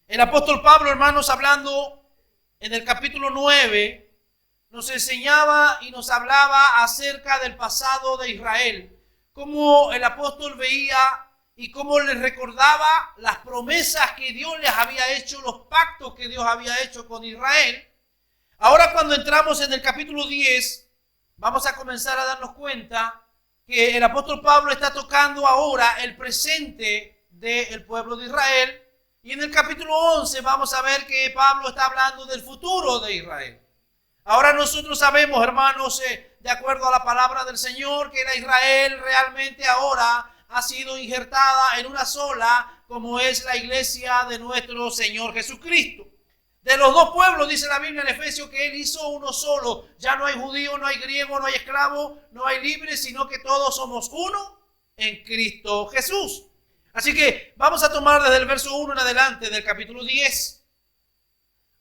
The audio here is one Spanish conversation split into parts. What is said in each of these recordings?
El apóstol Pablo, hermanos, hablando en el capítulo 9, nos enseñaba y nos hablaba acerca del pasado de Israel. Cómo el apóstol veía y cómo les recordaba las promesas que Dios les había hecho, los pactos que Dios había hecho con Israel. Ahora, cuando entramos en el capítulo 10, vamos a comenzar a darnos cuenta que el apóstol Pablo está tocando ahora el presente del pueblo de Israel. Y en el capítulo 11 vamos a ver que Pablo está hablando del futuro de Israel. Ahora nosotros sabemos, hermanos, de acuerdo a la palabra del Señor, que la Israel realmente ahora ha sido injertada en una sola, como es la iglesia de nuestro Señor Jesucristo. De los dos pueblos, dice la Biblia en Efesios, que Él hizo uno solo. Ya no hay judío, no hay griego, no hay esclavo, no hay libre, sino que todos somos uno en Cristo Jesús. Así que vamos a tomar desde el verso 1 en adelante del capítulo 10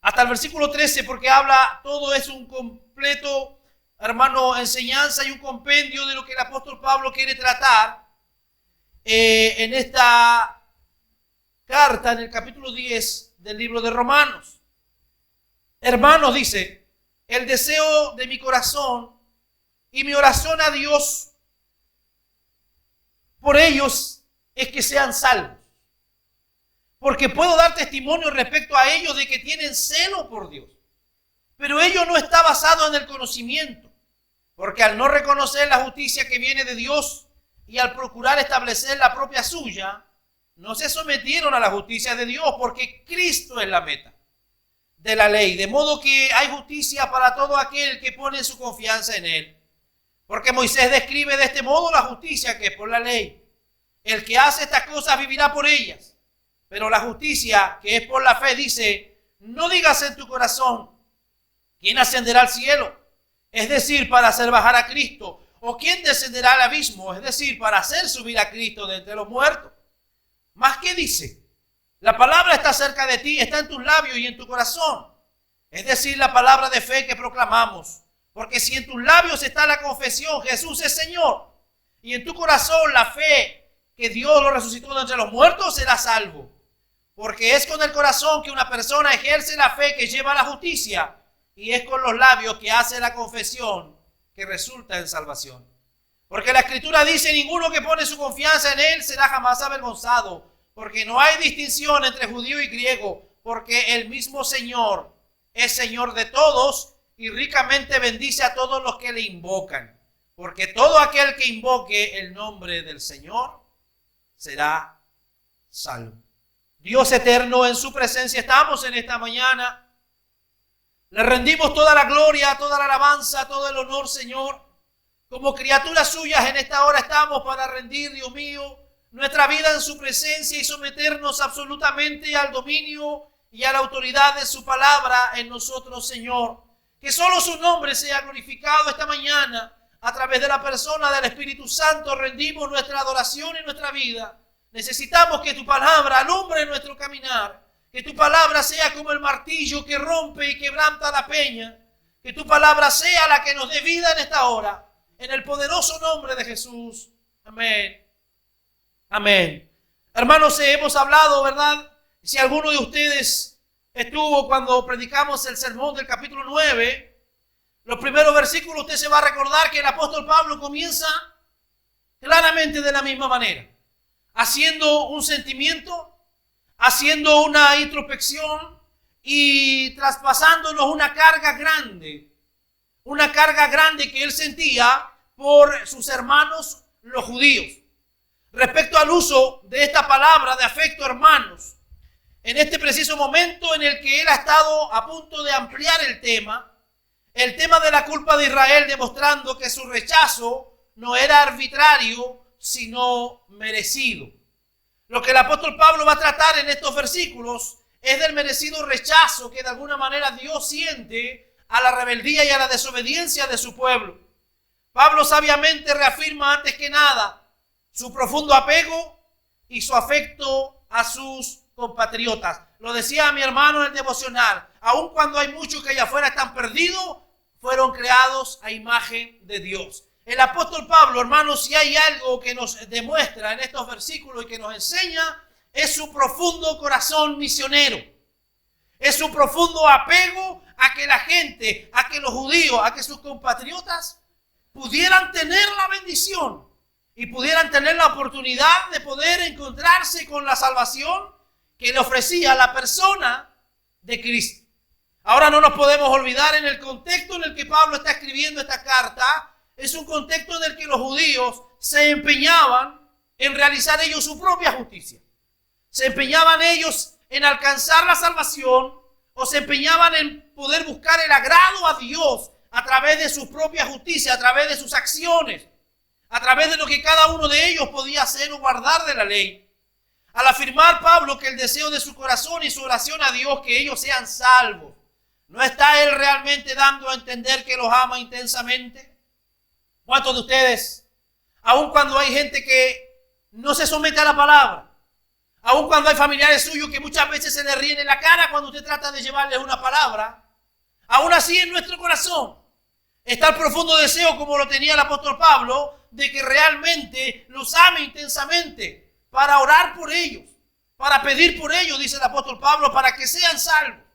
hasta el versículo 13, porque habla, todo es un completo, hermano, enseñanza y un compendio de lo que el apóstol Pablo quiere tratar en esta carta, en el capítulo 10 del libro de Romanos. Hermanos, dice, el deseo de mi corazón y mi oración a Dios por ellos es que sean salvos. Porque puedo dar testimonio respecto a ellos de que tienen celo por Dios. Pero ello no está basado en el conocimiento. Porque al no reconocer la justicia que viene de Dios y al procurar establecer la propia suya, no se sometieron a la justicia de Dios, porque Cristo es la meta de la ley. De modo que hay justicia para todo aquel que pone su confianza en Él. Porque Moisés describe de este modo la justicia que es por la ley. El que hace estas cosas vivirá por ellas. Pero la justicia que es por la fe dice, no digas en tu corazón, ¿quién ascenderá al cielo? Es decir, para hacer bajar a Cristo. ¿O quién descenderá al abismo? Es decir, para hacer subir a Cristo de entre los muertos. ¿Más qué dice? La palabra está cerca de ti, está en tus labios y en tu corazón. Es decir, la palabra de fe que proclamamos. Porque si en tus labios está la confesión, Jesús es Señor, y en tu corazón la fe que Dios lo resucitó de entre los muertos, serás salvo. Porque es con el corazón que una persona ejerce la fe que lleva a la justicia, y es con los labios que hace la confesión que resulta en salvación. Porque la Escritura dice, ninguno que pone su confianza en Él será jamás avergonzado, porque no hay distinción entre judío y griego, porque el mismo Señor es Señor de todos y ricamente bendice a todos los que le invocan. Porque todo aquel que invoque el nombre del Señor será salvo. Dios eterno, en su presencia estamos en esta mañana. Le rendimos toda la gloria, toda la alabanza, todo el honor, Señor. Como criaturas suyas en esta hora estamos para rendir, Dios mío, nuestra vida en su presencia y someternos absolutamente al dominio y a la autoridad de su palabra en nosotros, Señor. Que solo su nombre sea glorificado esta mañana. A través de la persona del Espíritu Santo rendimos nuestra adoración y nuestra vida. Necesitamos que tu palabra alumbre nuestro caminar. Que tu palabra sea como el martillo que rompe y quebranta la peña. Que tu palabra sea la que nos dé vida en esta hora. En el poderoso nombre de Jesús. Amén. Amén. Hermanos, hemos hablado, ¿verdad? Si alguno de ustedes estuvo cuando predicamos el sermón del capítulo 9, los primeros versículos, usted se va a recordar que el apóstol Pablo comienza claramente de la misma manera, haciendo un sentimiento, haciendo una introspección y traspasándonos una carga grande que él sentía por sus hermanos los judíos. Respecto al uso de esta palabra de afecto, hermanos, en este preciso momento en el que él ha estado a punto de ampliar el tema de la culpa de Israel, demostrando que su rechazo no era arbitrario, sino merecido. Lo que el apóstol Pablo va a tratar en estos versículos es del merecido rechazo que de alguna manera Dios siente a la rebeldía y a la desobediencia de su pueblo. Pablo sabiamente reafirma antes que nada su profundo apego y su afecto a sus compatriotas. Lo decía mi hermano en el devocional, aun cuando hay muchos que allá afuera están perdidos, fueron creados a imagen de Dios. El apóstol Pablo, hermanos, si hay algo que nos demuestra en estos versículos y que nos enseña, es su profundo corazón misionero. Es su profundo apego a que la gente, a que los judíos, a que sus compatriotas pudieran tener la bendición y pudieran tener la oportunidad de poder encontrarse con la salvación que le ofrecía la persona de Cristo. Ahora no nos podemos olvidar en el contexto en el que Pablo está escribiendo esta carta. Es un contexto en el que los judíos se empeñaban en realizar ellos su propia justicia. Se empeñaban ellos en alcanzar la salvación o se empeñaban en poder buscar el agrado a Dios a través de su propia justicia, a través de sus acciones, a través de lo que cada uno de ellos podía hacer o guardar de la ley. Al afirmar Pablo que el deseo de su corazón y su oración a Dios que ellos sean salvos, ¿no está él realmente dando a entender que los ama intensamente? ¿Cuántos de ustedes, aun cuando hay gente que no se somete a la palabra, aun cuando hay familiares suyos que muchas veces se les ríen en la cara cuando usted trata de llevarles una palabra, aún así en nuestro corazón está el profundo deseo, como lo tenía el apóstol Pablo, de que realmente los ame intensamente para orar por ellos, para pedir por ellos, dice el apóstol Pablo, para que sean salvos?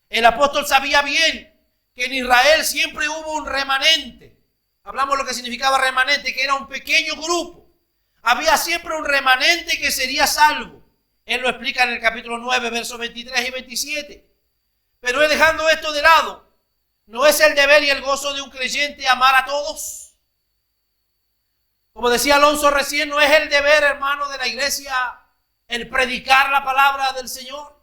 El apóstol sabía bien que en Israel siempre hubo un remanente. Hablamos lo que significaba remanente, que era un pequeño grupo. Había siempre un remanente que sería salvo. Él lo explica en el capítulo 9, versos 23 y 27. Pero él, dejando esto de lado, ¿no es el deber y el gozo de un creyente amar a todos? Como decía Alonso recién, ¿no es el deber, hermano, de la iglesia el predicar la palabra del Señor?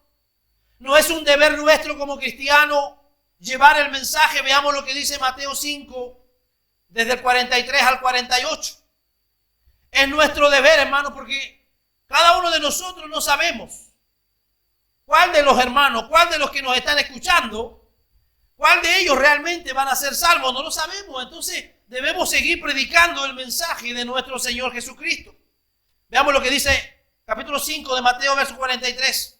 ¿No es un deber nuestro como cristianos llevar el mensaje? Veamos lo que dice Mateo 5, desde el 43 al 48. Es nuestro deber, hermano, porque cada uno de nosotros no sabemos cuál de los hermanos, cuál de los que nos están escuchando, cuál de ellos realmente van a ser salvos. No lo sabemos. Entonces debemos seguir predicando el mensaje de nuestro Señor Jesucristo. Veamos lo que dice capítulo 5 de Mateo, verso 43.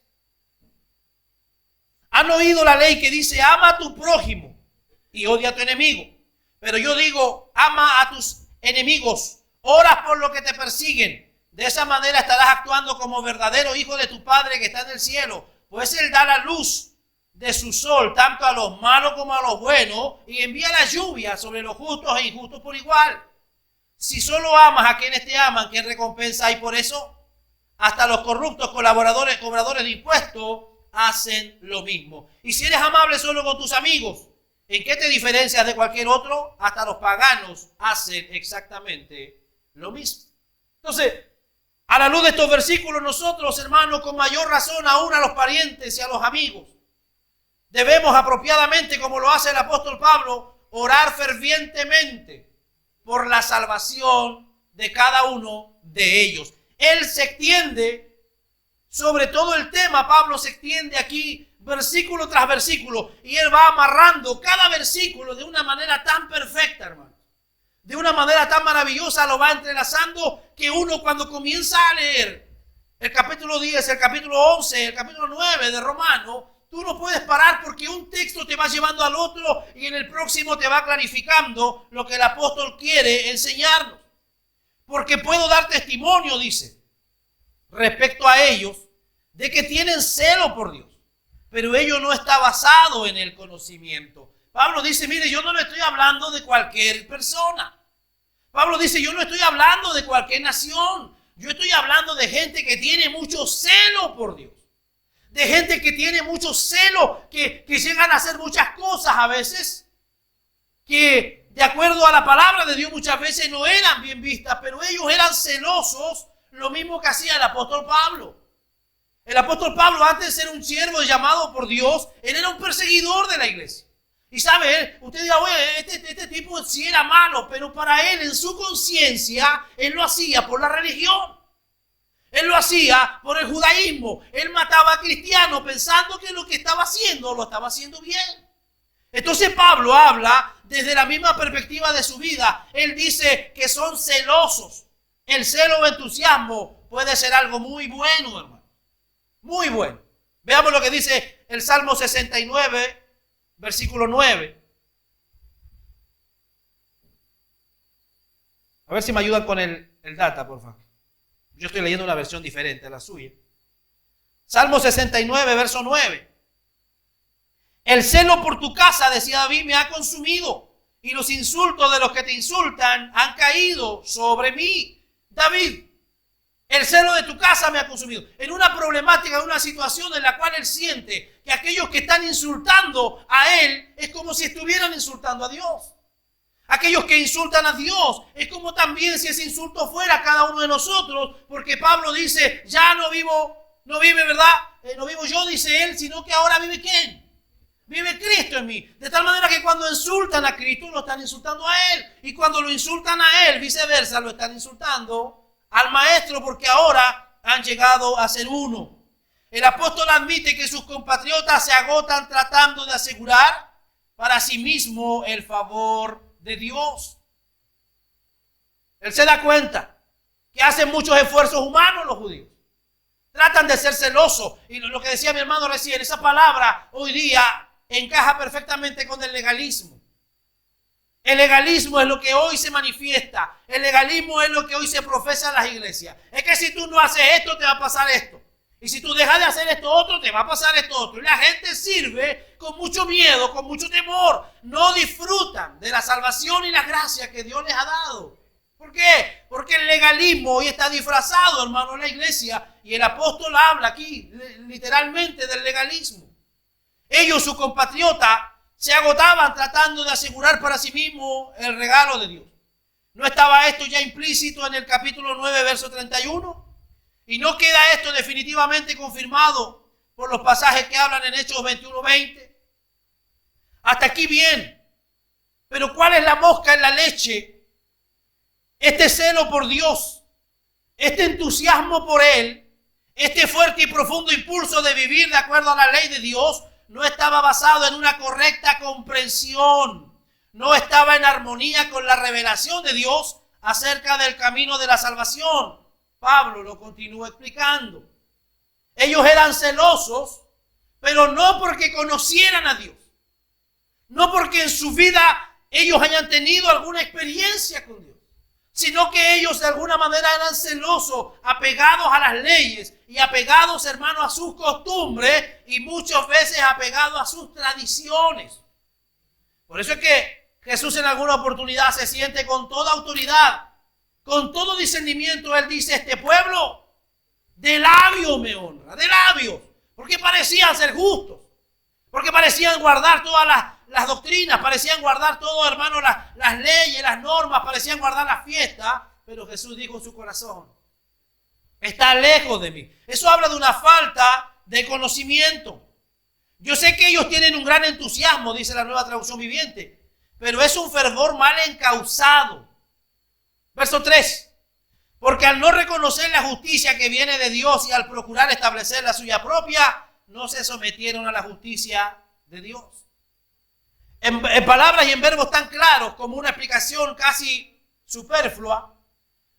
Han oído la ley que dice, ama a tu prójimo y odia a tu enemigo. Pero yo digo, ama a tus enemigos, ora por los que te persiguen. De esa manera estarás actuando como verdadero hijo de tu Padre que está en el cielo. Pues Él da la luz de su sol, tanto a los malos como a los buenos, y envía la lluvia sobre los justos e injustos por igual. Si solo amas a quienes te aman, ¿qué recompensa hay por eso? Hasta los corruptos cobradores de impuestos hacen lo mismo. Y si eres amable solo con tus amigos, ¿en qué te diferencias de cualquier otro? Hasta los paganos hacen exactamente lo mismo. Entonces, a la luz de estos versículos, nosotros, hermanos, con mayor razón aún a los parientes y a los amigos, debemos apropiadamente, como lo hace el apóstol Pablo, orar fervientemente por la salvación de cada uno de ellos. Él se extiende sobre todo el tema. Pablo se extiende aquí versículo tras versículo y él va amarrando cada versículo de una manera tan perfecta, hermano. De una manera tan maravillosa lo va entrelazando que uno cuando comienza a leer el capítulo 10, el capítulo 11, el capítulo 9 de Romanos, tú no puedes parar porque un texto te va llevando al otro y en el próximo te va clarificando lo que el apóstol quiere enseñarnos. Porque puedo dar testimonio, dice, respecto a ellos, de que tienen celo por Dios, pero ello no está basado en el conocimiento. Pablo dice, mire, yo no le estoy hablando de cualquier persona. Pablo dice, yo no estoy hablando de cualquier nación. Yo estoy hablando de gente que tiene mucho celo por Dios. De gente que tiene mucho celo, que llegan a hacer muchas cosas a veces, que de acuerdo a la palabra de Dios muchas veces no eran bien vistas, pero ellos eran celosos, lo mismo que hacía el apóstol Pablo. El apóstol Pablo, antes de ser un siervo llamado por Dios, él era un perseguidor de la iglesia. Y sabe, usted dirá, oye, este tipo sí era malo, pero para él, en su conciencia, él lo hacía por la religión. Él lo hacía por el judaísmo. Él mataba a cristianos pensando que lo que estaba haciendo, lo estaba haciendo bien. Entonces Pablo habla desde la misma perspectiva de su vida. Él dice que son celosos. El celo o entusiasmo puede ser algo muy bueno, hermano. Muy bueno. Veamos lo que dice el Salmo 69, versículo 9. A ver si me ayudan con el data, por favor. Yo estoy leyendo una versión diferente a la suya. Salmo 69, verso 9. El celo por tu casa, decía David, me ha consumido, y los insultos de los que te insultan han caído sobre mí. David, el celo de tu casa me ha consumido. En una problemática, en una situación en la cual él siente que aquellos que están insultando a él es como si estuvieran insultando a Dios. Aquellos que insultan a Dios es como también si ese insulto fuera cada uno de nosotros, porque Pablo dice, ya no vive, ¿verdad? No vivo yo, dice él, sino que ahora vive ¿quién? Vive Cristo en mí. De tal manera que cuando insultan a Cristo, lo están insultando a él. Y cuando lo insultan a él, viceversa, lo están insultando al Maestro, porque ahora han llegado a ser uno. El apóstol admite que sus compatriotas se agotan tratando de asegurar para sí mismo el favor de Dios. Él se da cuenta que hacen muchos esfuerzos humanos los judíos. Tratan de ser celosos. Y lo que decía mi hermano recién, esa palabra hoy día encaja perfectamente con el legalismo. El legalismo es lo que hoy se manifiesta. El legalismo es lo que hoy se profesa en las iglesias. Es que si tú no haces esto, te va a pasar esto. Y si tú dejas de hacer esto otro, te va a pasar esto otro. Y la gente sirve con mucho miedo, con mucho temor. No disfrutan de la salvación y la gracia que Dios les ha dado. ¿Por qué? Porque el legalismo hoy está disfrazado, hermano, en la iglesia. Y el apóstol habla aquí literalmente del legalismo. Ellos, sus compatriotas, se agotaban tratando de asegurar para sí mismos el regalo de Dios. ¿No estaba esto ya implícito en el capítulo 9, verso 31? Y no queda esto definitivamente confirmado por los pasajes que hablan en Hechos 21, 20. Hasta aquí bien. Pero ¿cuál es la mosca en la leche? Este celo por Dios, este entusiasmo por Él, este fuerte y profundo impulso de vivir de acuerdo a la ley de Dios, no estaba basado en una correcta comprensión, no estaba en armonía con la revelación de Dios acerca del camino de la salvación. Pablo lo continúa explicando. Ellos eran celosos, pero no porque conocieran a Dios, no porque en su vida ellos hayan tenido alguna experiencia con Dios, sino que ellos de alguna manera eran celosos, apegados a las leyes y apegados, hermanos, a sus costumbres y muchas veces apegados a sus tradiciones. Por eso es que Jesús en alguna oportunidad se siente con toda autoridad, con todo discernimiento. Él dice, este pueblo de labios me honra, de labios, porque parecían ser justos, porque parecían guardar todas las doctrinas, parecían guardar todo, hermano, las leyes, las normas, parecían guardar las fiestas, pero Jesús dijo en su corazón, está lejos de mí. Eso habla de una falta de conocimiento. Yo sé que ellos tienen un gran entusiasmo, dice la Nueva Traducción Viviente, pero es un fervor mal encauzado. Verso 3. Porque al no reconocer la justicia que viene de Dios y al procurar establecer la suya propia, no se sometieron a la justicia de Dios. En palabras y en verbos tan claros como una explicación casi superflua,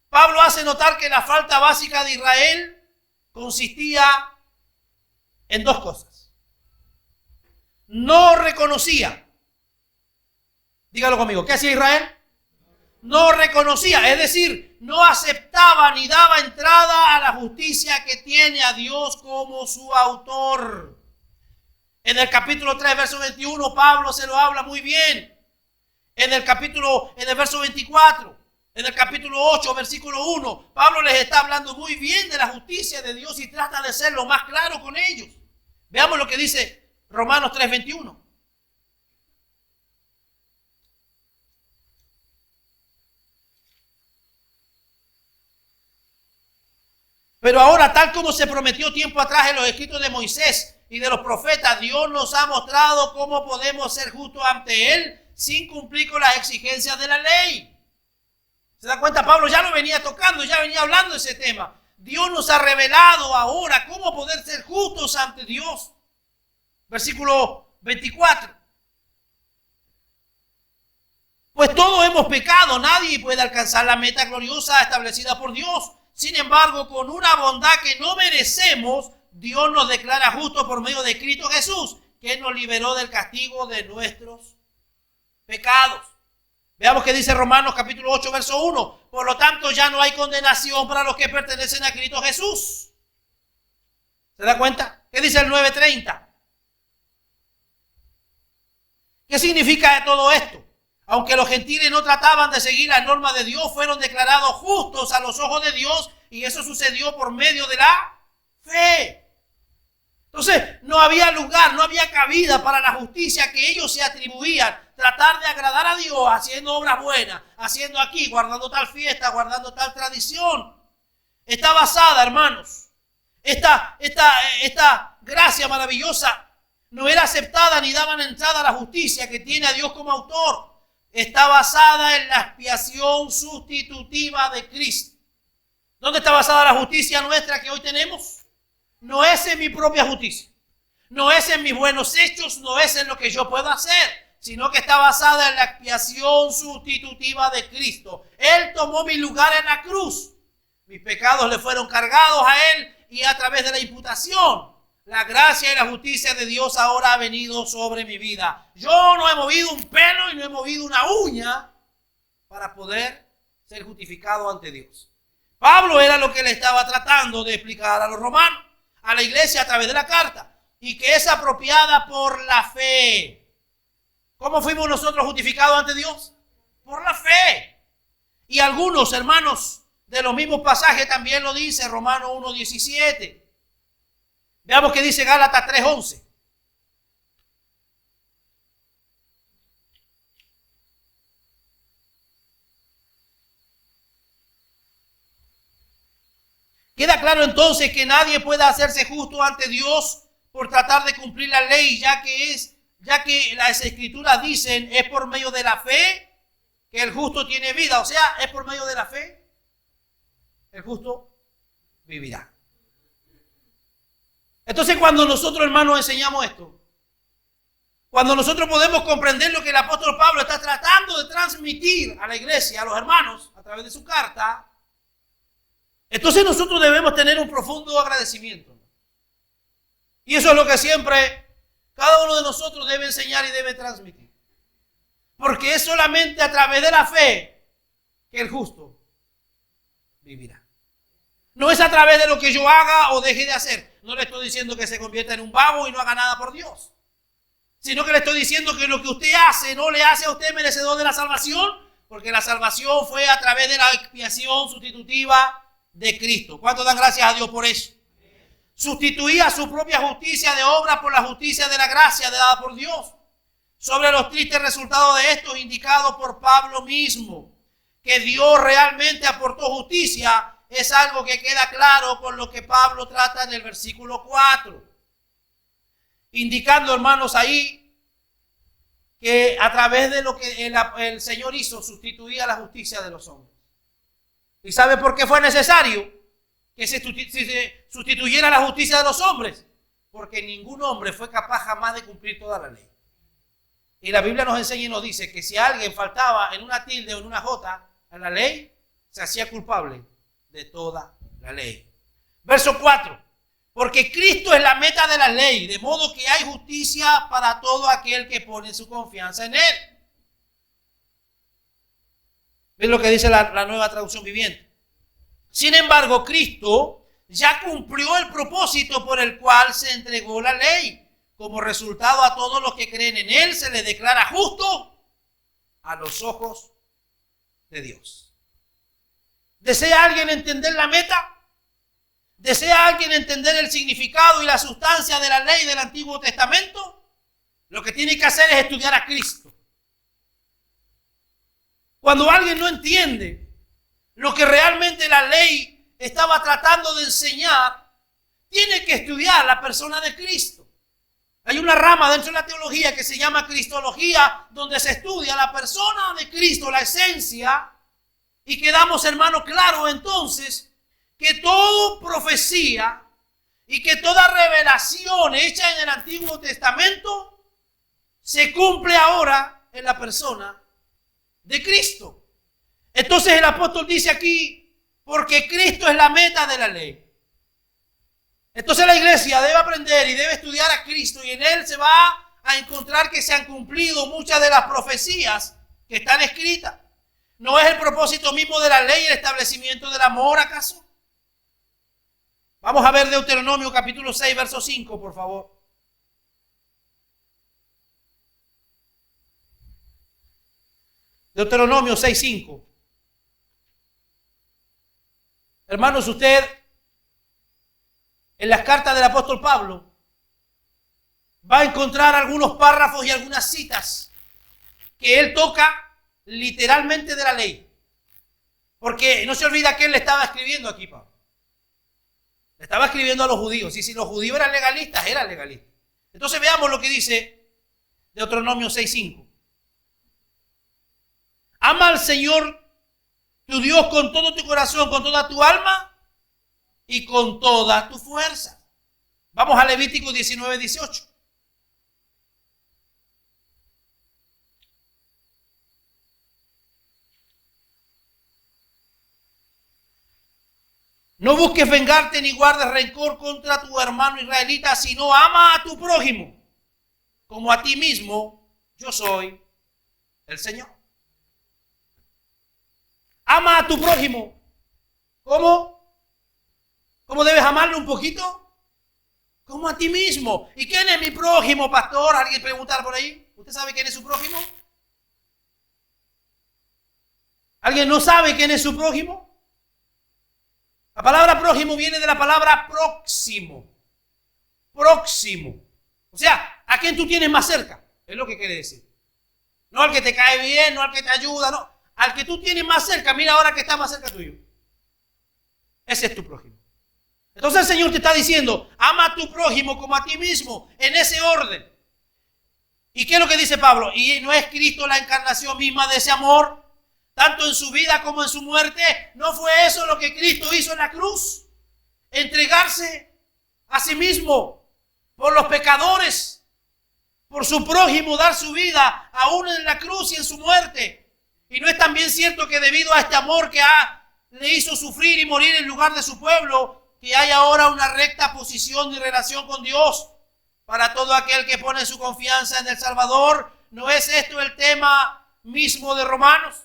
Pablo hace notar que la falta básica de Israel consistía en dos cosas. No reconocía. Dígalo conmigo. ¿Qué hacía Israel? No reconocía, es decir, no aceptaba ni daba entrada a la justicia que tiene a Dios como su autor. En el capítulo 3, verso 21, Pablo se lo habla muy bien. En el verso 24, en el capítulo 8, versículo 1, Pablo les está hablando muy bien de la justicia de Dios y trata de ser lo más claro con ellos. Veamos lo que dice Romanos 3, 21. Pero ahora, tal como se prometió tiempo atrás en los escritos de Moisés y de los profetas, Dios nos ha mostrado cómo podemos ser justos ante Él sin cumplir con las exigencias de la ley. ¿Se da cuenta? Pablo ya lo venía tocando, ya venía hablando de ese tema. Dios nos ha revelado ahora cómo poder ser justos ante Dios. Versículo 24. Pues todos hemos pecado, nadie puede alcanzar la meta gloriosa establecida por Dios. Sin embargo, con una bondad que no merecemos, Dios nos declara justos por medio de Cristo Jesús, que nos liberó del castigo de nuestros pecados. Veamos qué dice Romanos capítulo 8, verso 1. Por lo tanto, ya no hay condenación para los que pertenecen a Cristo Jesús. ¿Se da cuenta? ¿Qué dice el 9:30? ¿Qué significa todo esto? Aunque los gentiles no trataban de seguir las normas de Dios, fueron declarados justos a los ojos de Dios, y eso sucedió por medio de la fe. Entonces, no había lugar, no había cabida para la justicia que ellos se atribuían. Tratar de agradar a Dios haciendo obras buenas, haciendo aquí, guardando tal fiesta, guardando tal tradición. Está basada, hermanos. Esta gracia maravillosa no era aceptada ni daban entrada a la justicia que tiene a Dios como autor. Está basada en la expiación sustitutiva de Cristo. ¿Dónde está basada la justicia nuestra que hoy tenemos? No es en mi propia justicia, no es en mis buenos hechos, no es en lo que yo puedo hacer, sino que está basada en la expiación sustitutiva de Cristo. Él tomó mi lugar en la cruz. Mis pecados le fueron cargados a Él y a través de la imputación, la gracia y la justicia de Dios ahora ha venido sobre mi vida. Yo no he movido un pelo y no he movido una uña para poder ser justificado ante Dios. Pablo era lo que le estaba tratando de explicar a los romanos, a la iglesia a través de la carta, y que es apropiada por la fe. ¿Cómo fuimos nosotros justificados ante Dios? Por la fe. Y algunos hermanos de los mismos pasajes también lo dice Romanos 1:17. Veamos qué dice Gálatas 3:11. Queda claro entonces que nadie puede hacerse justo ante Dios por tratar de cumplir la ley, ya que las escrituras dicen es por medio de la fe que el justo tiene vida. O sea, es por medio de la fe el justo vivirá. Entonces, cuando nosotros, hermanos, enseñamos esto, cuando nosotros podemos comprender lo que el apóstol Pablo está tratando de transmitir a la iglesia, a los hermanos, a través de su carta, entonces nosotros debemos tener un profundo agradecimiento. Y eso es lo que siempre cada uno de nosotros debe enseñar y debe transmitir. Porque es solamente a través de la fe que el justo vivirá. No es a través de lo que yo haga o deje de hacer. No le estoy diciendo que se convierta en un vago y no haga nada por Dios. Sino que le estoy diciendo que lo que usted hace no le hace a usted merecedor de la salvación, porque la salvación fue a través de la expiación sustitutiva de Cristo. ¿Cuántos dan gracias a Dios por eso? Sustituía su propia justicia de obra por la justicia de la gracia dada por Dios. Sobre los tristes resultados de esto, indicados por Pablo mismo, que Dios realmente aportó justicia, es algo que queda claro con lo que Pablo trata en el versículo 4. Indicando, hermanos, ahí que a través de lo que el Señor hizo, sustituía la justicia de los hombres. ¿Y sabe por qué fue necesario que se sustituyera la justicia de los hombres? Porque ningún hombre fue capaz jamás de cumplir toda la ley. Y la Biblia nos enseña y nos dice que si alguien faltaba en una tilde o en una jota a la ley, se hacía culpable de toda la ley. Verso 4. Porque Cristo es la meta de la ley, de modo que hay justicia para todo aquel que pone su confianza en Él. ¿Ves lo que dice la Nueva Traducción Viviente? Sin embargo, Cristo ya cumplió el propósito por el cual se entregó la ley. Como resultado, a todos los que creen en Él se les declara justo a los ojos de Dios. ¿Desea alguien entender la meta? ¿Desea alguien entender el significado y la sustancia de la ley del Antiguo Testamento? Lo que tiene que hacer es estudiar a Cristo. Cuando alguien no entiende lo que realmente la ley estaba tratando de enseñar, tiene que estudiar la persona de Cristo. Hay una rama dentro de la teología que se llama Cristología, donde se estudia la persona de Cristo, la esencia, y quedamos, hermanos, claro entonces que toda profecía y que toda revelación hecha en el Antiguo Testamento se cumple ahora en la persona de Cristo. Entonces el apóstol dice aquí, porque Cristo es la meta de la ley. Entonces la iglesia debe aprender y debe estudiar a Cristo, y en Él se va a encontrar que se han cumplido muchas de las profecías que están escritas. ¿No es el propósito mismo de la ley el establecimiento del amor, acaso? Vamos a ver Deuteronomio capítulo 6, verso 5, por favor. Deuteronomio 6:5. Hermanos, usted en las cartas del apóstol Pablo va a encontrar algunos párrafos y algunas citas que él toca literalmente de la ley. Porque no se olvida que él le estaba escribiendo aquí, Pablo. Le estaba escribiendo a los judíos. Y si los judíos eran legalistas, eran legalistas. Entonces veamos lo que dice Deuteronomio 6:5. Ama al Señor tu Dios con todo tu corazón, con toda tu alma y con toda tu fuerza. Vamos a Levítico 19:18. No busques vengarte ni guardes rencor contra tu hermano israelita, sino ama a tu prójimo como a ti mismo. Yo soy el Señor. Ama a tu prójimo. ¿Cómo? ¿Cómo debes amarlo un poquito? Como a ti mismo. ¿Y quién es mi prójimo, pastor? ¿Alguien preguntar por ahí? ¿Usted sabe quién es su prójimo? ¿Alguien no sabe quién es su prójimo? La palabra prójimo viene de la palabra próximo. Próximo. O sea, ¿a quién tú tienes más cerca? Es lo que quiere decir. No al que te cae bien, no al que te ayuda, no. Al que tú tienes más cerca. Mira ahora que está más cerca tuyo. Ese es tu prójimo. Entonces el Señor te está diciendo, ama a tu prójimo como a ti mismo, en ese orden. ¿Y qué es lo que dice Pablo? ¿Y no es Cristo la encarnación misma de ese amor? Tanto en su vida como en su muerte. ¿No fue eso lo que Cristo hizo en la cruz? Entregarse a sí mismo por los pecadores, por su prójimo, dar su vida aún en la cruz y en su muerte. ¿Y no es también cierto que debido a este amor que le hizo sufrir y morir en lugar de su pueblo, que hay ahora una recta posición y relación con Dios para todo aquel que pone su confianza en el Salvador? ¿No es esto el tema mismo de Romanos?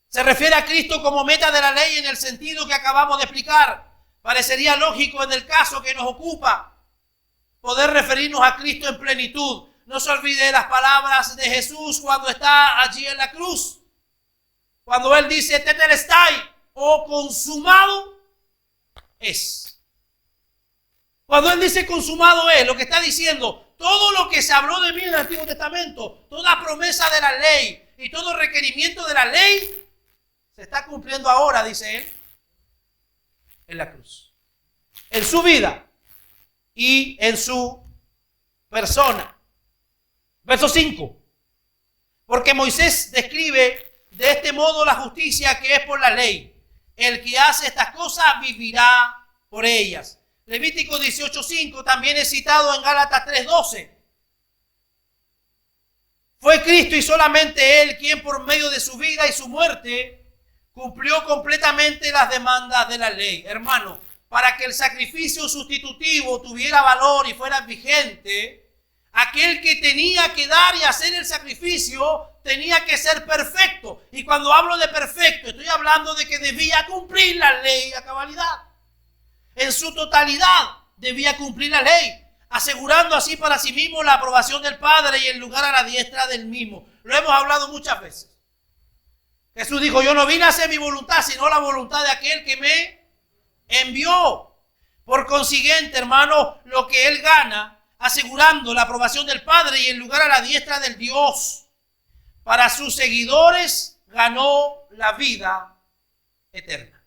Se refiere a Cristo como meta de la ley en el sentido que acabamos de explicar. Parecería lógico en el caso que nos ocupa poder referirnos a Cristo en plenitud. No se olvide de las palabras de Jesús cuando está allí en la cruz. Cuando Él dice, tetelestai, o consumado es. Cuando Él dice consumado es, lo que está diciendo, todo lo que se habló de mí en el Antiguo Testamento, toda promesa de la ley y todo requerimiento de la ley, se está cumpliendo ahora, dice Él, en la cruz. En su vida y en su persona. Verso 5. Porque Moisés describe de este modo la justicia que es por la ley. El que hace estas cosas vivirá por ellas. Levítico 18:5 también es citado en Gálatas 3:12. Fue Cristo y solamente Él quien por medio de su vida y su muerte cumplió completamente las demandas de la ley. Hermano, para que el sacrificio sustitutivo tuviera valor y fuera vigente, aquel que tenía que dar y hacer el sacrificio tenía que ser perfecto. Y cuando hablo de perfecto, estoy hablando de que debía cumplir la ley a cabalidad. En su totalidad debía cumplir la ley, asegurando así para sí mismo la aprobación del Padre y el lugar a la diestra del mismo. Lo hemos hablado muchas veces. Jesús dijo, yo no vine a hacer mi voluntad, sino la voluntad de aquel que me envió. Por consiguiente, hermano, lo que Él gana, asegurando la aprobación del Padre y el lugar a la diestra del Dios, para sus seguidores ganó la vida eterna.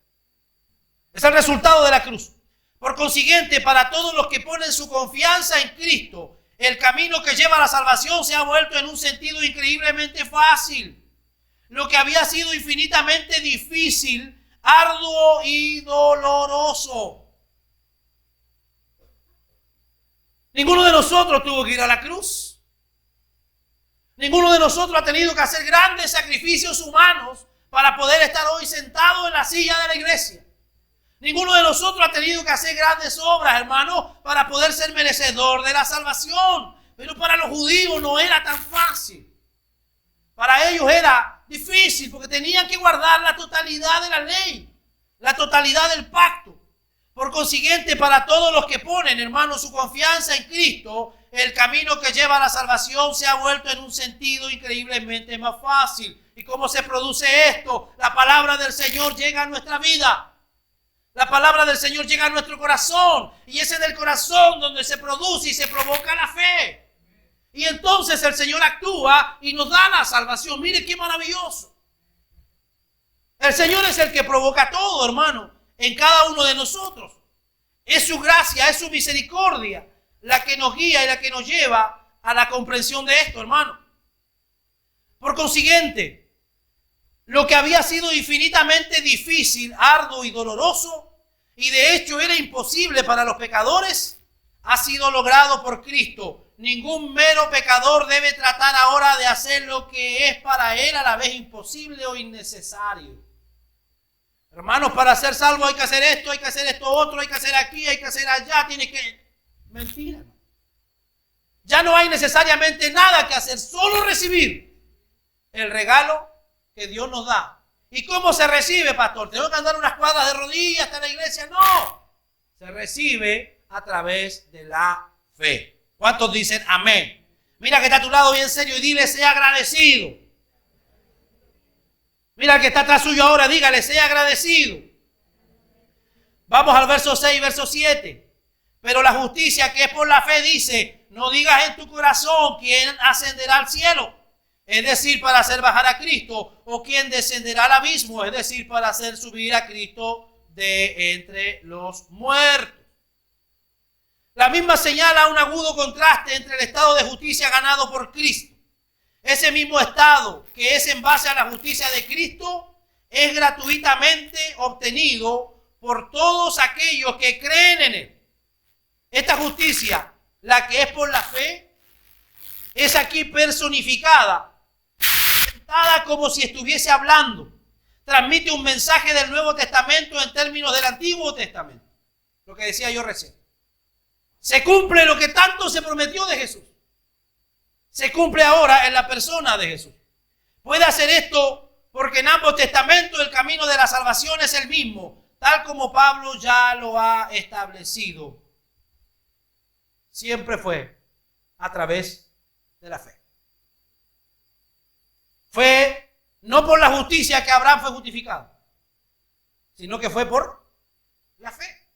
Es el resultado de la cruz. Por consiguiente, para todos los que ponen su confianza en Cristo, el camino que lleva a la salvación se ha vuelto en un sentido increíblemente fácil. Lo que había sido infinitamente difícil, arduo y doloroso. Ninguno de nosotros tuvo que ir a la cruz. Ninguno de nosotros ha tenido que hacer grandes sacrificios humanos para poder estar hoy sentado en la silla de la iglesia. Ninguno de nosotros ha tenido que hacer grandes obras, hermano, para poder ser merecedor de la salvación. Pero para los judíos no era tan fácil. Para ellos era difícil porque tenían que guardar la totalidad de la ley, la totalidad del pacto. Por consiguiente, para todos los que ponen, hermanos, su confianza en Cristo, el camino que lleva a la salvación se ha vuelto en un sentido increíblemente más fácil. ¿Y cómo se produce esto? La palabra del Señor llega a nuestra vida. La palabra del Señor llega a nuestro corazón. Y es en el corazón donde se produce y se provoca la fe. Y entonces el Señor actúa y nos da la salvación. Mire qué maravilloso. El Señor es el que provoca todo, hermano, en cada uno de nosotros. Es su gracia, es su misericordia la que nos guía y la que nos lleva a la comprensión de esto, hermano. Por consiguiente, lo que había sido infinitamente difícil, arduo y doloroso, y de hecho era imposible para los pecadores, ha sido logrado por Cristo. Ningún mero pecador debe tratar ahora de hacer lo que es para él a la vez imposible o innecesario. Hermanos, para ser salvo hay que hacer esto otro, hay que hacer aquí, hay que hacer allá, tiene que... Mentira. Ya no hay necesariamente nada que hacer, solo recibir el regalo que Dios nos da. ¿Y cómo se recibe, pastor? ¿Tengo que andar unas cuadras de rodillas hasta la iglesia? No. Se recibe a través de la fe. ¿Cuántos dicen amén? Mira que está a tu lado bien serio y dile, sea agradecido. Mira al que está atrás suyo ahora, dígale, sea agradecido. Vamos al verso 6, verso 7. Pero la justicia que es por la fe dice, no digas en tu corazón quién ascenderá al cielo, es decir, para hacer bajar a Cristo, o quién descenderá al abismo, es decir, para hacer subir a Cristo de entre los muertos. La misma señala un agudo contraste entre el estado de justicia ganado por Cristo. Ese mismo estado que es en base a la justicia de Cristo es gratuitamente obtenido por todos aquellos que creen en Él. Esta justicia, la que es por la fe, es aquí personificada, presentada como si estuviese hablando. Transmite un mensaje del Nuevo Testamento en términos del Antiguo Testamento. Lo que decía yo recién. Se cumple lo que tanto se prometió de Jesús. Se cumple ahora en la persona de Jesús. Puede hacer esto porque en ambos testamentos el camino de la salvación es el mismo, tal como Pablo ya lo ha establecido. Siempre fue a través de la fe. Fue no por la justicia que Abraham fue justificado, sino que fue por la fe.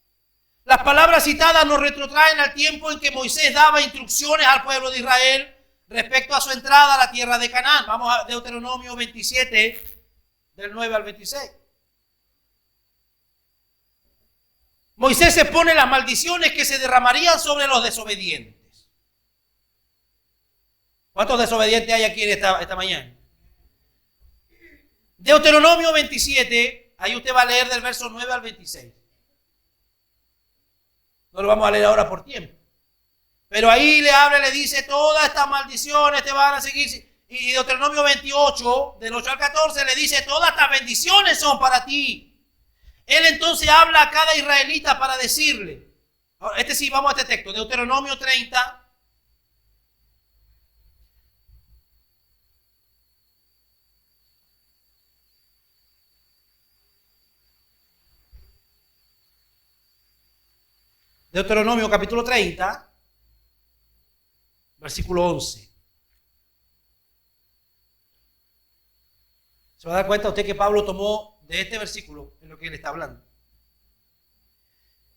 Las palabras citadas nos retrotraen al tiempo en que Moisés daba instrucciones al pueblo de Israel respecto a su entrada a la tierra de Canaán. Vamos a Deuteronomio 27, del 9 al 26. Moisés expone las maldiciones que se derramarían sobre los desobedientes. ¿Cuántos desobedientes hay aquí en esta mañana? Deuteronomio 27, ahí usted va a leer del verso 9 al 26. No lo vamos a leer ahora por tiempo. Pero ahí le habla, le dice, todas estas maldiciones te van a seguir. Y Deuteronomio 28, del 8 al 14, le dice, todas estas bendiciones son para ti. Él entonces habla a cada israelita para decirle, vamos a este texto, Deuteronomio 30. Deuteronomio capítulo 30, versículo 11. Se va a dar cuenta usted que Pablo tomó de este versículo en lo que él está hablando.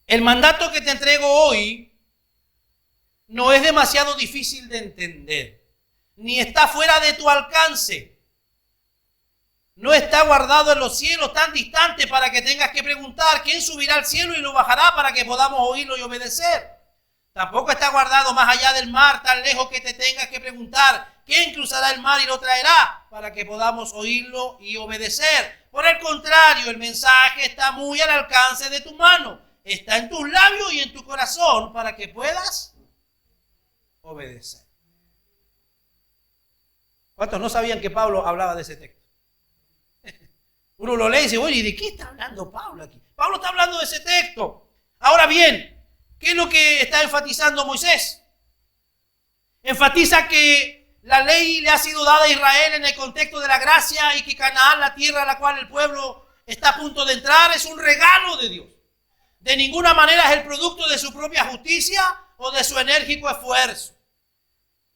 El mandato que te entrego hoy no es demasiado difícil de entender, ni está fuera de tu alcance. No está guardado en los cielos tan distante para que tengas que preguntar quién subirá al cielo y lo bajará para que podamos oírlo y obedecer. Tampoco está guardado más allá del mar tan lejos que te tengas que preguntar quién cruzará el mar y lo traerá para que podamos oírlo y obedecer. Por el contrario, el mensaje está muy al alcance de tu mano. Está en tus labios y en tu corazón para que puedas obedecer. ¿Cuántos no sabían que Pablo hablaba de ese texto? Uno lo lee y dice, oye, ¿y de qué está hablando Pablo aquí? Pablo está hablando de ese texto. Ahora bien, ¿qué es lo que está enfatizando Moisés? Enfatiza que la ley le ha sido dada a Israel en el contexto de la gracia y que Canaán, la tierra a la cual el pueblo está a punto de entrar, es un regalo de Dios. De ninguna manera es el producto de su propia justicia o de su enérgico esfuerzo.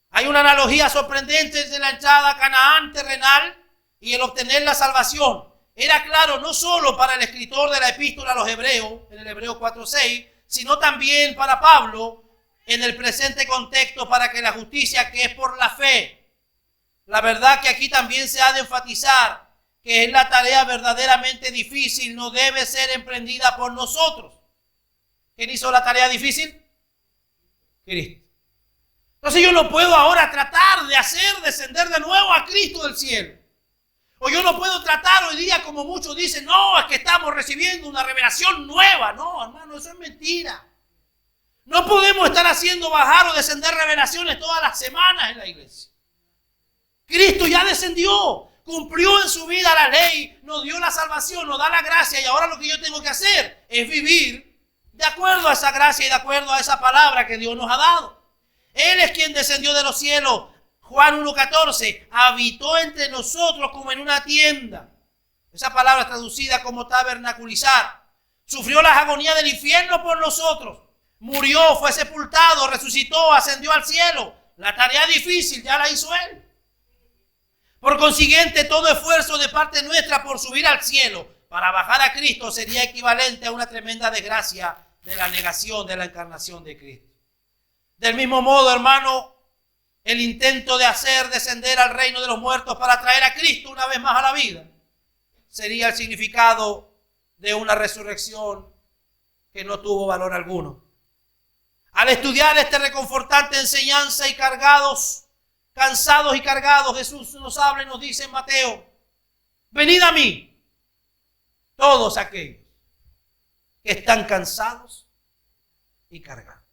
Hay una analogía sorprendente entre la entrada a Canaán terrenal y el obtener la salvación. Era claro no solo para el escritor de la epístola a los Hebreos, en el Hebreo 4:6, sino también para Pablo en el presente contexto, para que la justicia que es por la fe. La verdad que aquí también se ha de enfatizar que es la tarea verdaderamente difícil, no debe ser emprendida por nosotros. ¿Quién hizo la tarea difícil? Cristo. Entonces yo no puedo ahora tratar de hacer descender de nuevo a Cristo del cielo. O yo no puedo tratar hoy día, como muchos dicen, no, es que estamos recibiendo una revelación nueva. No, hermano, eso es mentira. No podemos estar haciendo bajar o descender revelaciones todas las semanas en la iglesia. Cristo ya descendió, cumplió en su vida la ley, nos dio la salvación, nos da la gracia, y ahora lo que yo tengo que hacer es vivir de acuerdo a esa gracia y de acuerdo a esa palabra que Dios nos ha dado. Él es quien descendió de los cielos. Juan 1:14, habitó entre nosotros como en una tienda. Esa palabra es traducida como tabernaculizar. Sufrió las agonías del infierno por nosotros. Murió, fue sepultado, resucitó, ascendió al cielo. La tarea difícil ya la hizo Él. Por consiguiente, todo esfuerzo de parte nuestra por subir al cielo para bajar a Cristo sería equivalente a una tremenda desgracia de la negación de la encarnación de Cristo. Del mismo modo, hermano, el intento de hacer descender al reino de los muertos para traer a Cristo una vez más a la vida sería el significado de una resurrección que no tuvo valor alguno. Al estudiar esta reconfortante enseñanza cansados y cargados, Jesús nos habla y nos dice en Mateo: venid a mí, todos aquellos que están cansados y cargados.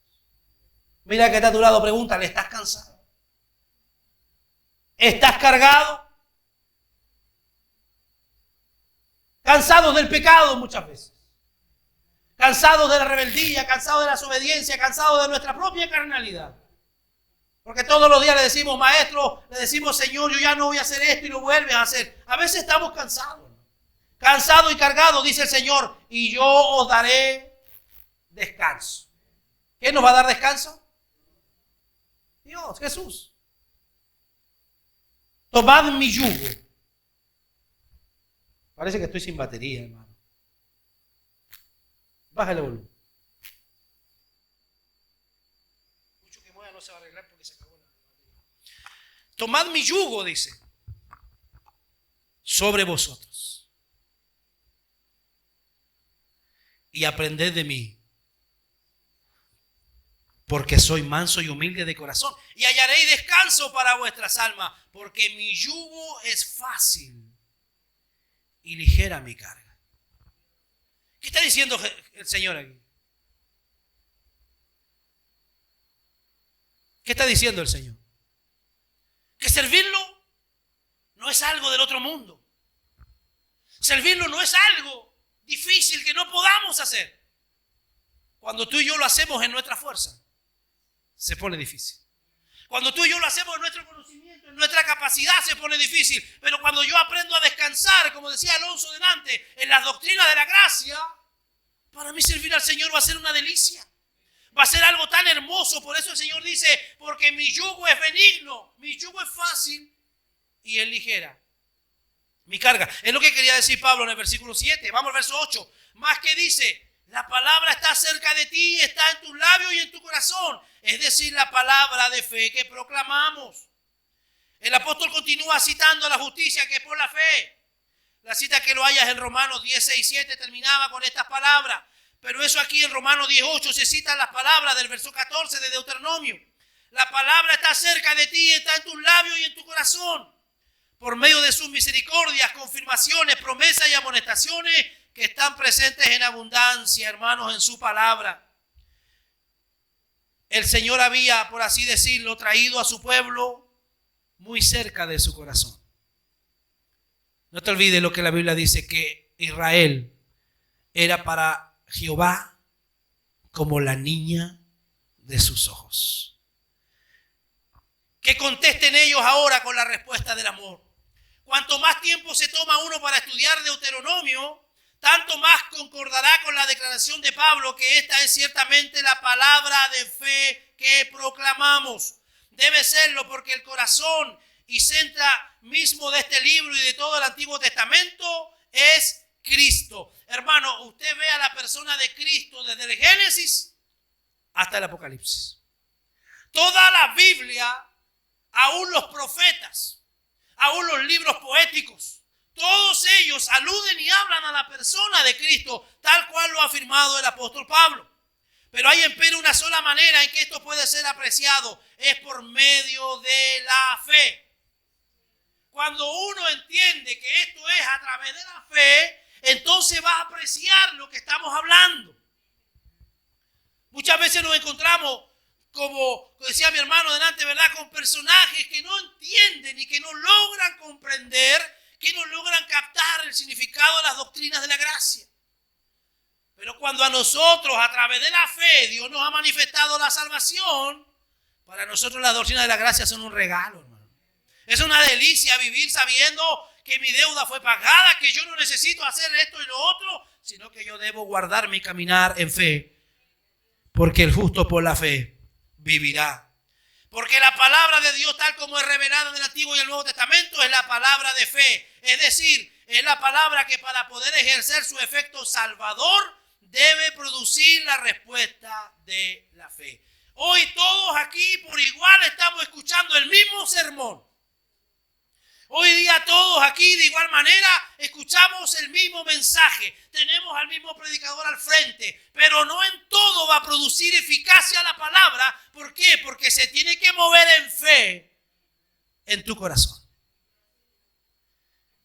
Mira que está a tu lado, pregúntale: ¿estás cansado? ¿Estás cargado? Cansados del pecado muchas veces. Cansados de la rebeldía, cansados de la desobediencia, cansados de nuestra propia carnalidad. Porque todos los días le decimos: maestro, le decimos: Señor, yo ya no voy a hacer esto, y lo vuelves a hacer. A veces estamos cansados. Cansados y cargados, dice el Señor, y yo os daré descanso. ¿Quién nos va a dar descanso? Dios, Jesús. Tomad mi yugo. Parece que estoy sin batería, hermano. Bájale el volumen. Mucho que mueva no se va a arreglar porque se acabó la batería. Tomad mi yugo, dice, sobre vosotros, y aprended de mí, porque soy manso y humilde de corazón, y hallaréis descanso para vuestras almas, porque mi yugo es fácil y ligera mi carga. ¿Qué está diciendo el Señor aquí? ¿Qué está diciendo el Señor? Que servirlo no es algo del otro mundo. Servirlo no es algo difícil que no podamos hacer. Cuando tú y yo lo hacemos en nuestra fuerza, se pone difícil. Cuando tú y yo lo hacemos en nuestro conocimiento, en nuestra capacidad, se pone difícil. Pero cuando yo aprendo a descansar, como decía Alonso delante, en las doctrinas de la gracia, para mí servir al Señor va a ser una delicia. Va a ser algo tan hermoso. Por eso el Señor dice: porque mi yugo es benigno, mi yugo es fácil y es ligera mi carga. Es lo que quería decir Pablo en el versículo 7. Vamos al verso 8. Más que dice: la palabra está cerca de ti, está en tus labios y en tu corazón. Es decir, la palabra de fe que proclamamos. El apóstol continúa citando la justicia que es por la fe. La cita que lo hayas en Romanos 10:6-7 terminaba con estas palabras. Pero eso aquí en Romanos 10:8 se citan las palabras del verso 14 de Deuteronomio. La palabra está cerca de ti, está en tus labios y en tu corazón. Por medio de sus misericordias, confirmaciones, promesas y amonestaciones que están presentes en abundancia, hermanos, en su palabra. El Señor había, por así decirlo, traído a su pueblo muy cerca de su corazón. No te olvides lo que la Biblia dice, que Israel era para Jehová como la niña de sus ojos. Que contesten ellos ahora con la respuesta del amor. Cuanto más tiempo se toma uno para estudiar Deuteronomio, tanto más concordará con la declaración de Pablo que esta es ciertamente la palabra de fe que proclamamos. Debe serlo porque el corazón y centra mismo de este libro y de todo el Antiguo Testamento es Cristo. Hermano, usted ve a la persona de Cristo desde el Génesis hasta el Apocalipsis. Toda la Biblia, aún los profetas, aún los libros poéticos, todos ellos aluden y hablan a la persona de Cristo, tal cual lo ha afirmado el apóstol Pablo. Pero hay empero una sola manera en que esto puede ser apreciado, es por medio de la fe. Cuando uno entiende que esto es a través de la fe, entonces va a apreciar lo que estamos hablando. Muchas veces nos encontramos, como decía mi hermano delante, ¿verdad?, con personajes que no entienden y que no logran comprender, que no logran captar el significado de las doctrinas de la gracia. Pero cuando a nosotros, a través de la fe, Dios nos ha manifestado la salvación, para nosotros las doctrinas de la gracia son un regalo, hermano. Es una delicia vivir sabiendo que mi deuda fue pagada, que yo no necesito hacer esto y lo otro, sino que yo debo guardarme y caminar en fe. Porque el justo por la fe vivirá. Porque la palabra de Dios, tal como es revelada en el Antiguo y el Nuevo Testamento, es la palabra de fe. Es decir, es la palabra que para poder ejercer su efecto salvador debe producir la respuesta de la fe. Hoy todos aquí por igual estamos escuchando el mismo sermón. Hoy día todos aquí de igual manera escuchamos el mismo mensaje. Tenemos al mismo predicador al frente. Pero no en todo va a producir eficacia la palabra. ¿Por qué? Porque se tiene que mover en fe en tu corazón.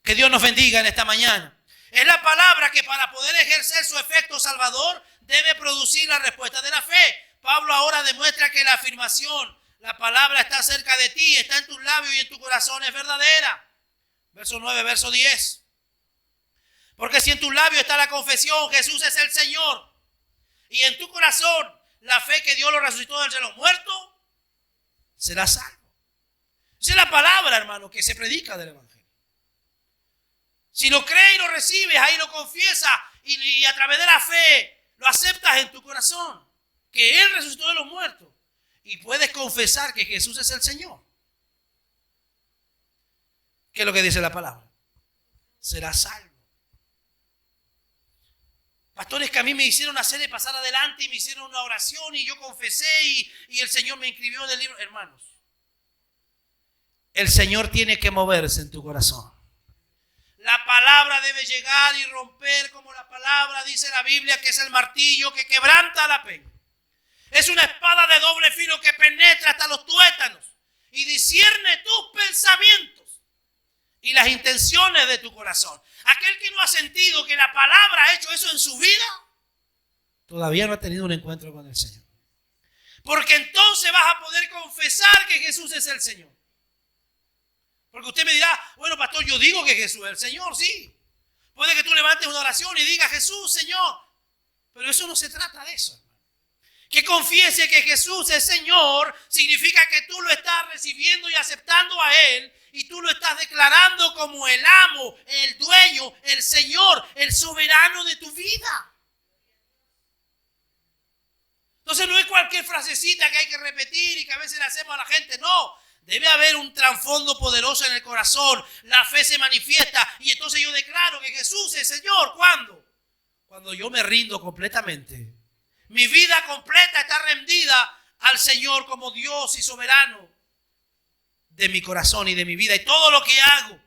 Que Dios nos bendiga en esta mañana. Es la palabra que para poder ejercer su efecto salvador debe producir la respuesta de la fe. Pablo ahora demuestra que la afirmación, la palabra está cerca de ti, está en tus labios y en tu corazón, es verdadera. Verso 9, verso 10. Porque si en tus labios está la confesión, Jesús es el Señor, y en tu corazón la fe que Dios lo resucitó de entre los muertos, serás salvo. Esa es la palabra, hermano, que se predica del Evangelio. Si lo crees y lo recibes, ahí lo confiesas y a través de la fe lo aceptas en tu corazón, que Él resucitó de los muertos. Y puedes confesar que Jesús es el Señor. ¿Qué es lo que dice la palabra? Serás salvo. Pastores que a mí me hicieron hacer de pasar adelante y me hicieron una oración y yo confesé y el Señor me inscribió en el libro. Hermanos, el Señor tiene que moverse en tu corazón. La palabra debe llegar y romper como la palabra dice la Biblia, que es el martillo que quebranta la peña. Es una espada de doble filo que penetra hasta los tuétanos y discierne tus pensamientos y las intenciones de tu corazón. Aquel que no ha sentido que la palabra ha hecho eso en su vida, todavía no ha tenido un encuentro con el Señor. Porque entonces vas a poder confesar que Jesús es el Señor. Porque usted me dirá, bueno, pastor, yo digo que Jesús es el Señor, sí. Puede que tú levantes una oración y digas, Jesús, Señor. Pero eso no se trata de eso. Que confiese que Jesús es Señor significa que tú lo estás recibiendo y aceptando a Él y tú lo estás declarando como el amo, el dueño, el Señor, el soberano de tu vida. Entonces no es cualquier frasecita que hay que repetir y que a veces le hacemos a la gente, no. Debe haber un trasfondo poderoso en el corazón, la fe se manifiesta y entonces yo declaro que Jesús es Señor. ¿Cuándo? Cuando yo me rindo completamente. Mi vida completa está rendida al Señor como Dios y soberano de mi corazón y de mi vida y todo lo que hago.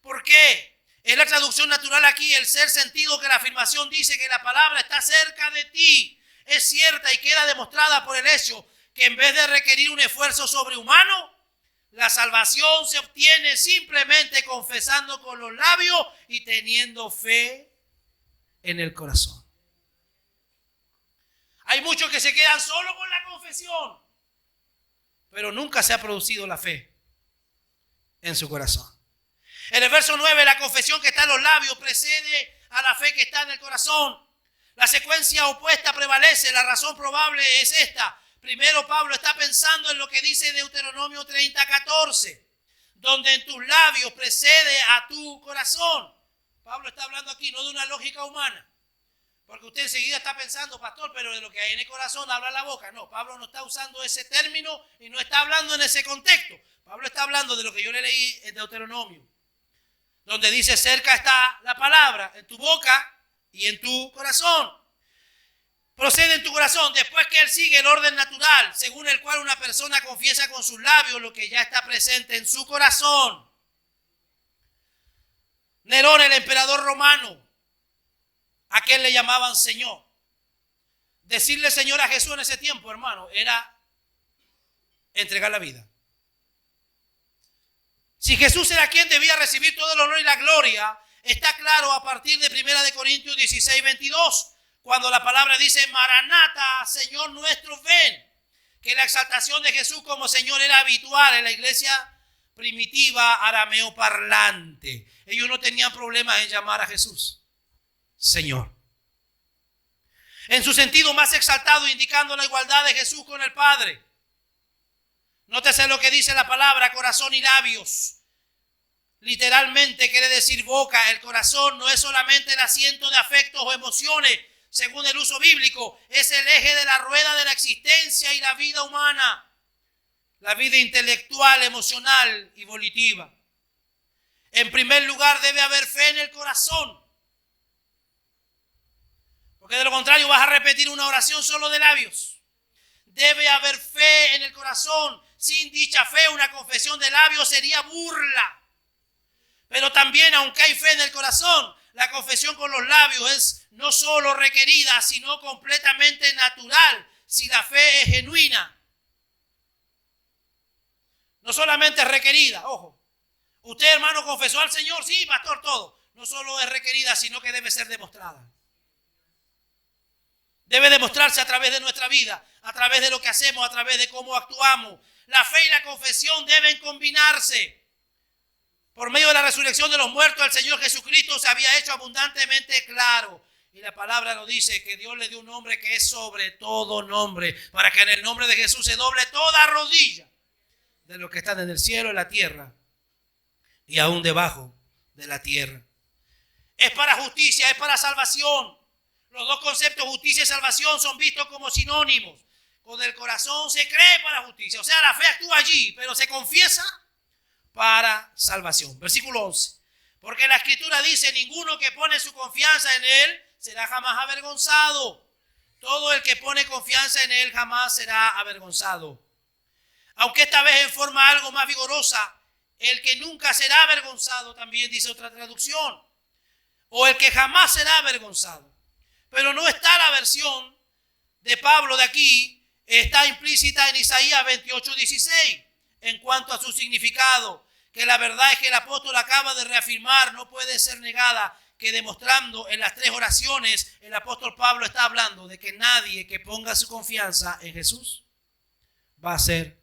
¿Por qué? Es la traducción natural aquí, el ser sentido que la afirmación dice que la palabra está cerca de ti. Es cierta y queda demostrada por el hecho que en vez de requerir un esfuerzo sobrehumano, la salvación se obtiene simplemente confesando con los labios y teniendo fe en el corazón. Hay muchos que se quedan solo con la confesión, pero nunca se ha producido la fe en su corazón. En el verso 9, la confesión que está en los labios precede a la fe que está en el corazón. La secuencia opuesta prevalece. La razón probable es esta. Primero, Pablo está pensando en lo que dice Deuteronomio 30:14, donde en tus labios precede a tu corazón. Pablo está hablando aquí no de una lógica humana. Porque usted enseguida está pensando, pastor, pero de lo que hay en el corazón habla la boca. No, Pablo no está usando ese término y no está hablando en ese contexto. Pablo está hablando de lo que yo le leí en Deuteronomio, donde dice: cerca está la palabra, en tu boca y en tu corazón. Procede en tu corazón. Después que él sigue el orden natural, según el cual una persona confiesa con sus labios lo que ya está presente en su corazón. Nerón, el emperador romano, a quien le llamaban Señor. Decirle Señor a Jesús en ese tiempo, hermano, era entregar la vida. Si Jesús era quien debía recibir todo el honor y la gloria, está claro a partir de 1 Corintios 16, 22, cuando la palabra dice: Maranata, Señor nuestro, ven. Que la exaltación de Jesús como Señor era habitual en la iglesia primitiva arameo parlante. Ellos no tenían problemas en llamar a Jesús Señor. En su sentido más exaltado, indicando la igualdad de Jesús con el Padre. Nótese lo que dice la palabra corazón y labios. Literalmente quiere decir boca. El corazón no es solamente el asiento de afectos o emociones, según el uso bíblico. Es el eje de la rueda de la existencia y la vida humana. La vida intelectual, emocional y volitiva. En primer lugar, debe haber fe en el corazón. Porque de lo contrario vas a repetir una oración solo de labios. Debe haber fe en el corazón. Sin dicha fe, una confesión de labios sería burla. Pero también, aunque hay fe en el corazón, la confesión con los labios es no solo requerida, sino completamente natural, si la fe es genuina. No solamente es requerida, ojo. Usted, hermano, confesó al Señor, sí, pastor, todo. No solo es requerida, sino que debe ser demostrada. Debe demostrarse a través de nuestra vida, a través de lo que hacemos, a través de cómo actuamos. La fe y la confesión deben combinarse. Por medio de la resurrección de los muertos, el Señor Jesucristo se había hecho abundantemente claro. Y la palabra nos dice que Dios le dio un nombre que es sobre todo nombre, para que en el nombre de Jesús se doble toda rodilla de los que están en el cielo, en la tierra y aún debajo de la tierra. Es para justicia, es para salvación. Los dos conceptos, justicia y salvación, son vistos como sinónimos. Con el corazón se cree para justicia. O sea, la fe actúa allí, pero se confiesa para salvación. Versículo 11. Porque la Escritura dice: ninguno que pone su confianza en Él será jamás avergonzado. Todo el que pone confianza en Él jamás será avergonzado. Aunque esta vez en forma algo más vigorosa, el que nunca será avergonzado, también dice otra traducción. O el que jamás será avergonzado. Pero no está la versión de Pablo de aquí, está implícita en Isaías 28, 16, en cuanto a su significado, que la verdad es que el apóstol acaba de reafirmar, no puede ser negada, que demostrando en las tres oraciones, el apóstol Pablo está hablando de que nadie que ponga su confianza en Jesús va a ser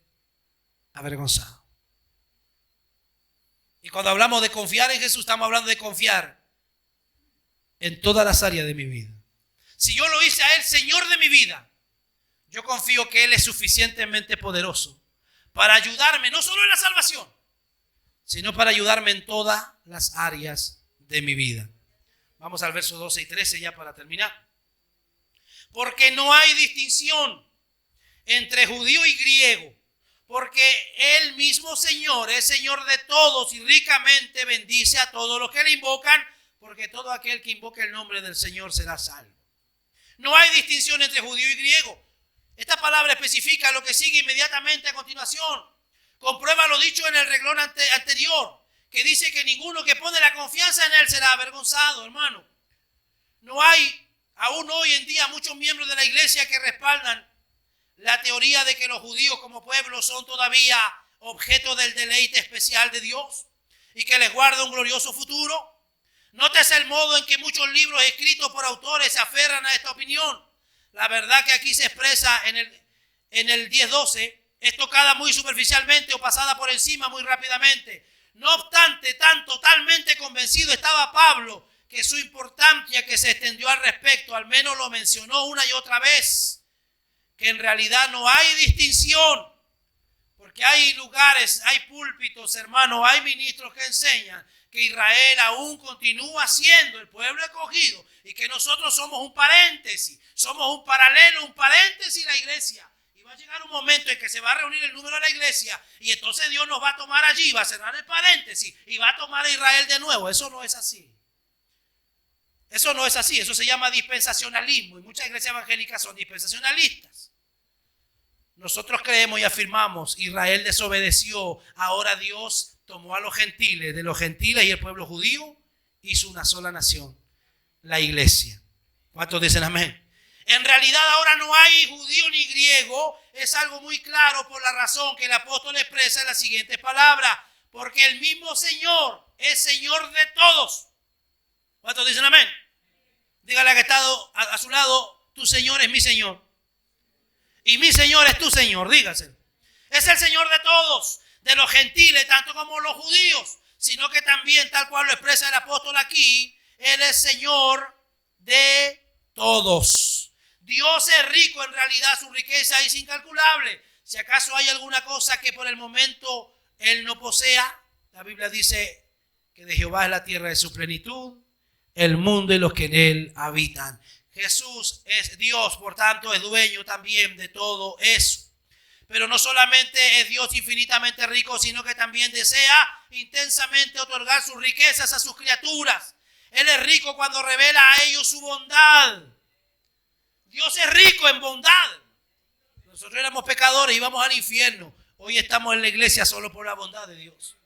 avergonzado. Y cuando hablamos de confiar en Jesús, estamos hablando de confiar en todas las áreas de mi vida. Si yo lo hice a Él Señor de mi vida, yo confío que Él es suficientemente poderoso para ayudarme, no solo en la salvación, sino para ayudarme en todas las áreas de mi vida. Vamos al verso 12 y 13 ya para terminar. Porque no hay distinción entre judío y griego, porque Él mismo Señor es Señor de todos y ricamente bendice a todos los que le invocan, porque todo aquel que invoque el nombre del Señor será salvo. No hay distinción entre judío y griego. Esta palabra especifica lo que sigue inmediatamente a continuación. Comprueba lo dicho en el renglón anterior, que dice que ninguno que pone la confianza en Él será avergonzado, hermano. No hay, aún hoy en día, muchos miembros de la iglesia que respaldan la teoría de que los judíos como pueblo son todavía objeto del deleite especial de Dios y que les guarda un glorioso futuro. Nótese el modo en que muchos libros escritos por autores se aferran a esta opinión. La verdad que aquí se expresa en el 10:12 es tocada muy superficialmente o pasada por encima muy rápidamente. No obstante, tan totalmente convencido estaba Pablo que su importancia que se extendió al respecto, al menos lo mencionó una y otra vez, que en realidad no hay distinción, porque hay lugares, hay púlpitos, hermanos, hay ministros que enseñan que Israel aún continúa siendo el pueblo escogido y que nosotros somos un paréntesis, somos un paralelo, un paréntesis la iglesia. Y va a llegar un momento en que se va a reunir el número de la iglesia y entonces Dios nos va a tomar allí, va a cerrar el paréntesis y va a tomar a Israel de nuevo. Eso no es así. Eso no es así, eso se llama dispensacionalismo y muchas iglesias evangélicas son dispensacionalistas. Nosotros creemos y afirmamos, Israel desobedeció, ahora Dios tomó a los gentiles, de los gentiles y el pueblo judío, hizo una sola nación, la iglesia. ¿Cuántos dicen amén? En realidad ahora no hay judío ni griego, es algo muy claro por la razón que el apóstol expresa en las siguientes palabras, porque el mismo Señor es Señor de todos. ¿Cuántos dicen amén? Dígale al que está a su lado, tu Señor es mi Señor. Y mi Señor es tu Señor, dígaselo. Es el Señor de todos, de los gentiles, tanto como los judíos, sino que también, tal cual lo expresa el apóstol aquí, Él es Señor de todos. Dios es rico, en realidad su riqueza es incalculable. Si acaso hay alguna cosa que por el momento Él no posea, la Biblia dice que de Jehová es la tierra de su plenitud, el mundo y los que en él habitan. Jesús es Dios, por tanto es dueño también de todo eso. Pero no solamente es Dios infinitamente rico, sino que también desea intensamente otorgar sus riquezas a sus criaturas. Él es rico cuando revela a ellos su bondad. Dios es rico en bondad. Nosotros éramos pecadores y íbamos al infierno. Hoy estamos en la iglesia solo por la bondad de Dios.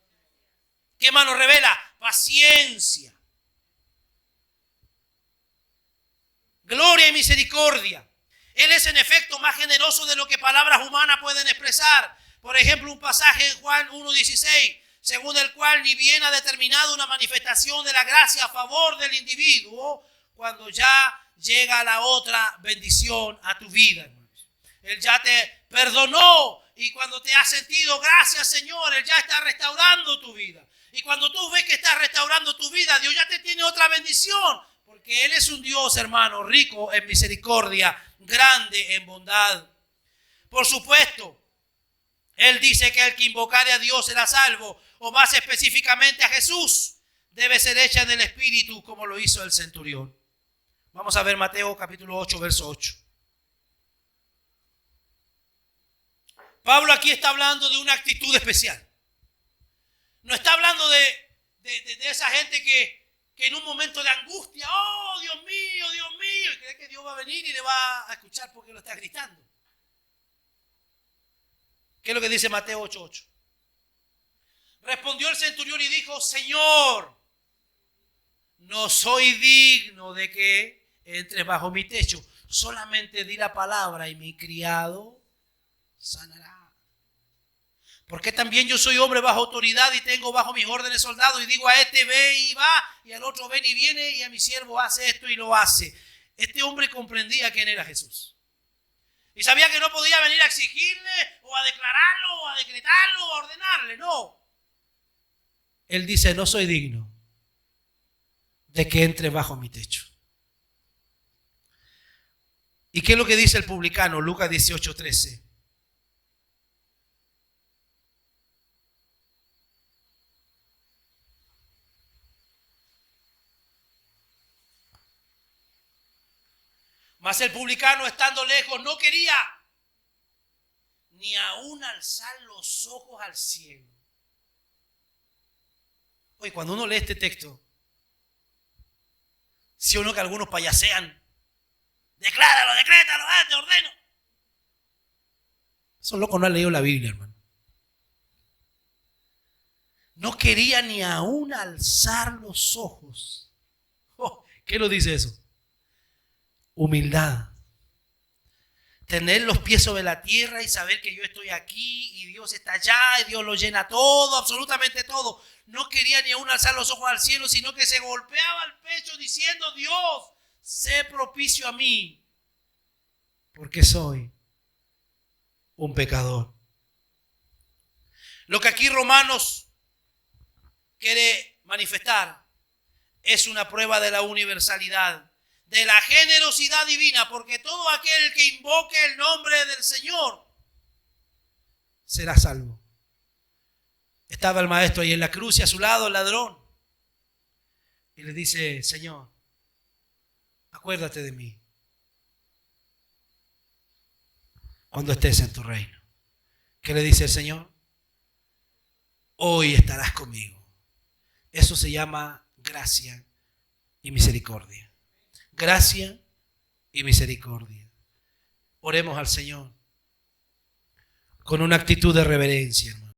¿Qué más nos revela? Paciencia, gloria y misericordia. Él es en efecto más generoso de lo que palabras humanas pueden expresar. Por ejemplo, un pasaje en Juan 1:16, según el cual ni bien ha determinado una manifestación de la gracia a favor del individuo cuando ya llega la otra bendición a tu vida, hermanos. Él ya te perdonó y cuando te has sentido, gracias Señor, Él ya está restaurando tu vida. Y cuando tú ves que está restaurando tu vida, Dios ya te tiene otra bendición. Porque Él es un Dios, hermano, rico en misericordia, grande en bondad. Por supuesto, Él dice que el que invocare a Dios será salvo, o más específicamente a Jesús, debe ser hecha en el Espíritu como lo hizo el centurión. Vamos a ver Mateo capítulo 8, verso 8. Pablo aquí está hablando de una actitud especial. No está hablando de esa gente que en un momento de angustia, oh Dios mío, y cree que Dios va a venir y le va a escuchar porque lo está gritando. ¿Qué es lo que dice Mateo 8:8? Respondió el centurión y dijo, Señor, no soy digno de que entres bajo mi techo, solamente di la palabra y mi criado sanará. Porque también yo soy hombre bajo autoridad y tengo bajo mis órdenes soldados y digo a este ve y va y al otro ven y viene y a mi siervo hace esto y lo hace. Este hombre comprendía quién era Jesús. Y sabía que no podía venir a exigirle o a declararlo o a decretarlo o a ordenarle, no. Él dice, no soy digno de que entre bajo mi techo. ¿Y qué es lo que dice el publicano? Lucas 18:13. Mas el publicano, estando lejos, no quería ni aún alzar los ojos al cielo. Oye, cuando uno lee este texto, si uno que algunos payasean, decláralo, decrétalo, te ordeno. Esos locos no han leído la Biblia, hermano. No quería ni aún alzar los ojos. Oh, ¿qué lo dice eso? Humildad. Tener los pies sobre la tierra y saber que yo estoy aquí y Dios está allá y Dios lo llena todo, absolutamente todo. No quería ni aún alzar los ojos al cielo, sino que se golpeaba el pecho diciendo, Dios, sé propicio a mí, porque soy un pecador. Lo que aquí Romanos quiere manifestar es una prueba de la universalidad, de la generosidad divina, porque todo aquel que invoque el nombre del Señor será salvo. Estaba el maestro ahí en la cruz y a su lado el ladrón. y le dice: Señor, acuérdate de mí cuando estés en tu reino. ¿Qué le dice el Señor? Hoy estarás conmigo. Eso se llama gracia y misericordia. Gracia y misericordia. Oremos al Señor con una actitud de reverencia, hermano.